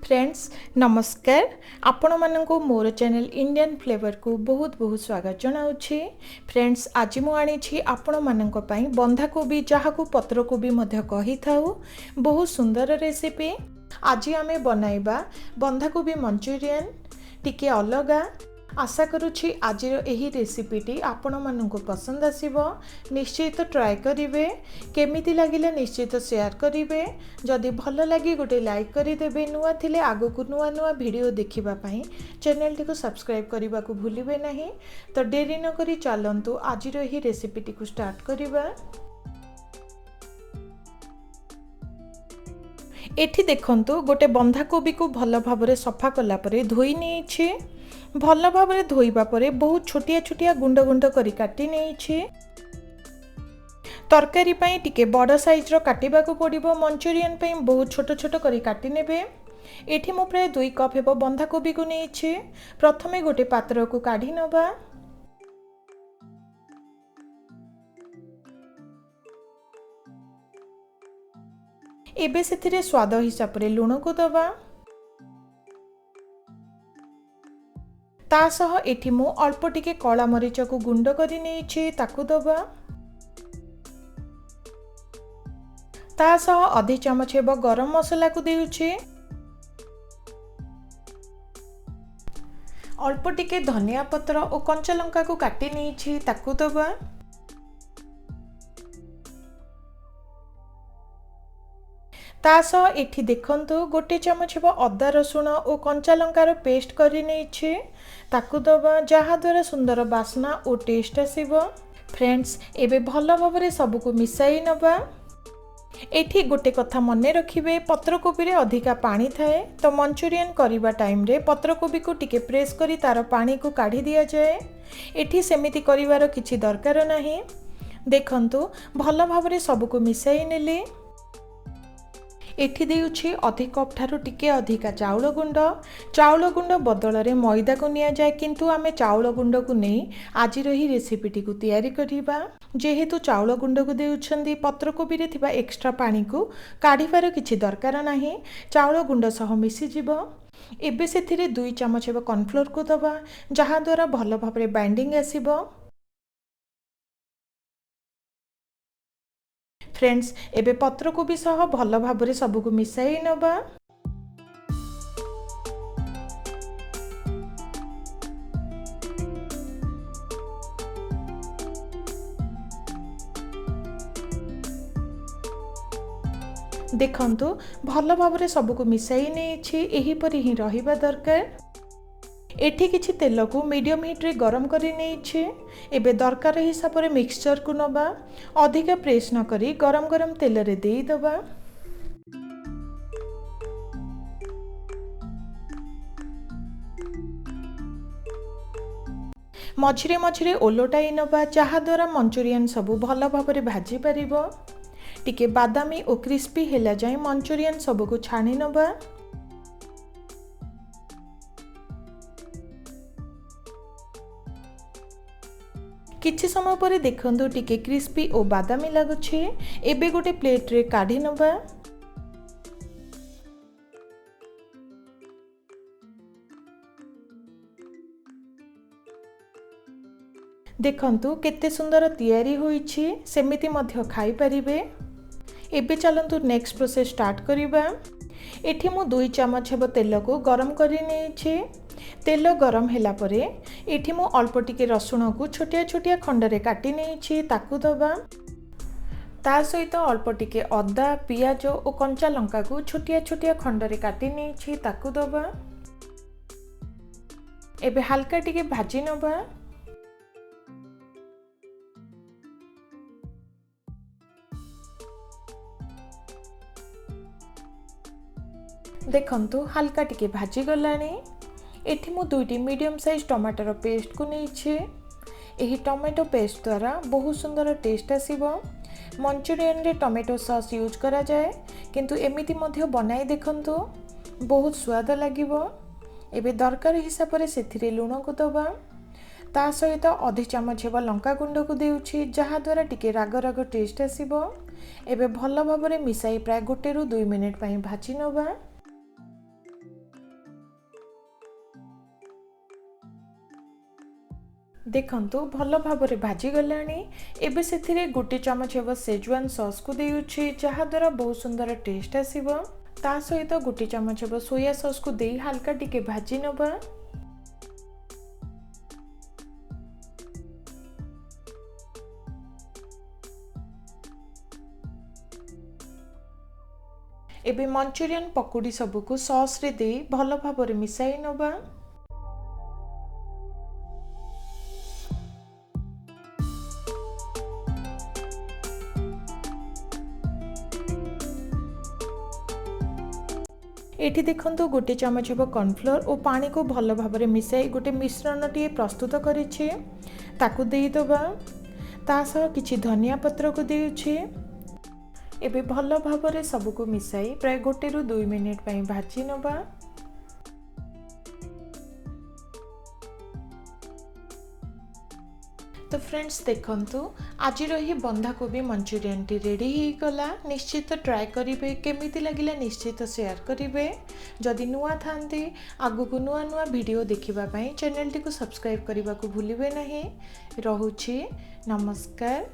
Friends नमस्कार आपण मानक मोर चैनल इंडियन फ्लेवर को बहुत बहुत स्वागत जनाऊँगी। फ्रेंड्स आज मुझे आपण मानक पई बंधाकोबी जहाँ को पत्रकोबी मध्य कही थाउ बहुत सुंदर रेसिपी। आज आमे बनाइबा बंधाकोबी मंचूरियन टिके अलगा। आशा करुछि आज यही रेसिपीटी आपण मानक पसंद आसीबो। निश्चित ट्राए करिवे, केमिति लागिला निश्चित शेयर करिवे। जदि भल लगी गोटे लाइक करिदेबे। नुआ थिले आगो को नुआ नुआ वीडियो देखिबा पई चैनल टी को सब्सक्राइब करबा को भूलिबे नहीं। तो देरी न करी चलंतु आज यही रेसिपीटी को स्टार्ट करिबा। एठी देखंतु गोटे बंधाकोबी को भल भाबरे सफा कला परे धोई नेछि। भल भाबरे धोइबा परे बहुत छोटिया छोटिया गुंड गुंड करी काटी नेछि। तरकारी पई टिके बड़ साइज रो काटिबा को पड़िबो। मंचूरियन पई बहुत छोट छोट करी काटी नेबे। एठी मो प्राय 2 कप हेबो बंधाकोबी को नेछि। प्रथमे गोटे पात्र को काढी नबा। एबे सेथिरे स्वाद हिसाब रे लूण को दबा। तासह एठी मु अल्प टिके कला मरीच को गुंड करी नेछि ताकू दबा। तासह आधे चमच हेबो गरम मसला को देउछि। अल्प टिके धनिया पत्र और कंचा लंका को काटी नेछि ताकू दबा। तासह एठी देखंतु गोटे चमच हेबो अदा रसुण और कंचा लंकार पेस्ट करी नेछि ताकू दबा, जहाँ द्वारा सुंदर बास्ना और टेस्ट आसीबो। फ्रेंड्स एबे भल भाबरे सब को मिसाई नबा। एठी गोटे कथा मने रखिबे, पत्रकोबी रे अधिका पानी थाए तो मंचूरियन करिबा टाइम रे पत्रकोबी को टिके प्रेस करी तार पानी को काढी दिया जाए। एठी सेमिति करिवार किछि दरकार नाही। देखंतु भल भाबरे सब को मिसाई नेले। एठी देउछि आधे कप ठारू टिके अधिका चाउल गुंड बदल रे मैदा को निया जाए, किंतु आमे चाउल गुंड को नहीं आज रही रेसिपीटी को तैयारी करिबा। जेहेतु चाउल गुंड को देउछंदी पत्रकोबी रे थिबा एक्स्ट्रा पानी को काढिबार किछि दरकार नाही। चाउल गुंड सह मिसी जिवो। एबे सेथिरे 2 चमच हेबो cornflour को दबा, जहाँ द्वारा भल भाबरे बाइंडिंग आसीबो। फ्रेंड्स एबे पत्रकोबी सह भल भाबरे सब को मिसाई नबा। देखंतु भल भाबरे सब को मिसाई नेछि। एही परि ही रहिबा दरकार। एठी किछि तेल को मीडियम हीट रे गरम करी नेछि। एबे दरकार हिसाब रे मिक्सचर को नबा। अधिक प्रेस न करी गरम गरम तेल रे देई दबा। मझिरे मझिरे ओलोटाई नबा, जहाँ द्वारा मंचूरियन सब भल भाबरे भाजी परिबो। टिके बादामी और क्रिस्पी हेला जाय मंचूरियन सब को छाणी नबा। किछि समय पर देखंतु टिके क्रिस्पी और बादामी लागुछि। एबे गोटे प्लेट रे काढी नबा। देखंतु केते सुंदर तैयारी होईछि। सेमिति मध्य खाई परिबे। एबे चलंतु नेक्स्ट प्रोसेस स्टार्ट करिबा। एठी मु 2 चमच हेबो तेल को गरम करी नेछि। तेल गरम हैला परे एठी मु अल्प टिके रसुण को छोटिया छोटिया खंड रे काटी नेछि ताकू दबा। ता सहित अल्प टिके अदा पियाज और कंचा लंका को छोटिया छोटिया खंड रे काटी नेछि ताकू दबा। एबे हल्का टिके भाजी नबा। देखंतु हल्का टिके भाजी गलानी। एठी मु 2टी मीडियम साइज टमाटर पेस्ट को नेछि। एही टमाटो पेस्ट द्वारा बहुत सुंदर टेस्ट आसीबो। मंचूरियन रे टमाटो सॉस यूज करा जाए, किंतु एमिति मध्य बनाई देखंतु बहुत स्वाद लागिबो। एबे दरकार हिसाब रे सेथिरे लूण को दबा। ता सहित आधे चमच हेबो लंका गुंड को देउछि, जहाँ द्वारा टिके राग राग टेस्ट आसीबो। एबे भल भाबरे मिसाई प्राय 1 ରୁ 2 मिनिट पई भाजी नबा। देखंतु भल भाबरे भाजी गलानी। एबे सेथिरे गोटे चमच हेब schezwan सॉस को देउछि जहा द्वारा बहुत सुंदर टेस्ट आसीबो। ता सहित गोटे चमच हेब सोया सॉस को देई हल्का टिके भाजी नबा। एबे मंचूरियन पकोड़ी सबको सॉस रे देई भल भाबरे मिसाई नबा। एठी देखंतु गोटे चमच हेब cornflour और पानी को भल भाबरे मिसाई गोटे मिश्रण टी प्रस्तुत करिछि ताकू देई दबा। ता सह किछि धनिया पत्र को देउछि। एबे भल भाबरे सबको मिसाई प्राय 1 ରୁ 2 मिनिट पई भाजी नबा। तो फ्रेंड्स देखंतु आज रही बंधाकोबी मंचूरियन टी रेडी ही गला। निश्चित ट्राए करिवे, केमिति लागिला निश्चित शेयर करिवे। जदि नुआ थांती आगु को नुआ नुआ वीडियो देखिबा पई चैनल टी को सब्सक्राइब करबा को भूलिबे नहीं। रहुछि नमस्कार।